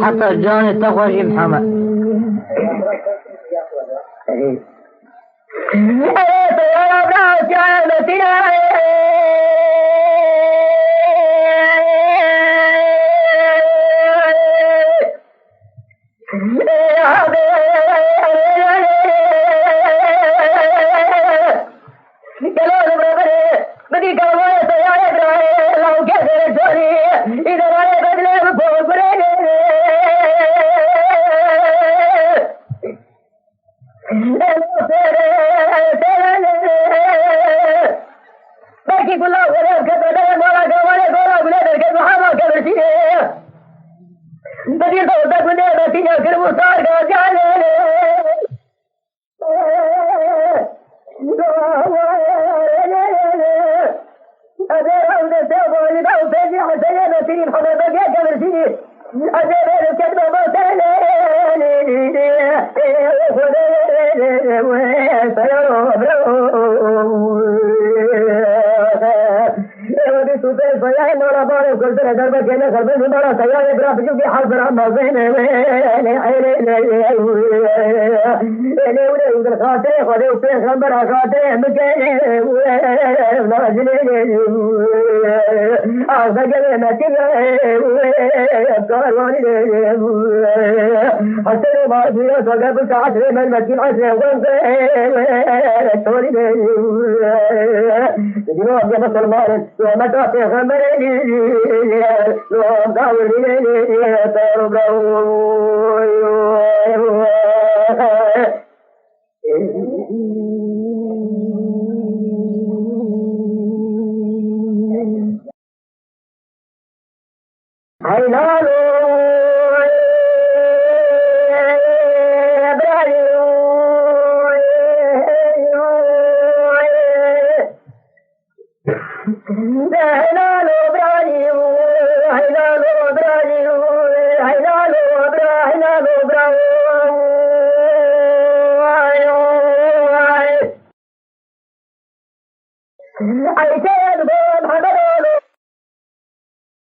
حتى جاني تخرج محمد aquí con la mujer que te da mola que vale con la mujer que no ama que ver si بدي تودا كني بدي نكر مصار جاله أدير عند السبب اللي باو تجي حسنا نسيم حنا بقى كبر سيني أدير الكتب بوتاني فيا مرا بارو كل سنة دربك هنا خربان مرا سيارة برا بجوبي حضر ما بين ولا يقدر خاطر خذوا في خبر خاطر مكان نازلين أزجل نتيجة قالوا حتى ما فيه صقب كعشر من مكين عشر وانت يقولوا يا مسلمان يوم تعطي خبرني يوم تعولي I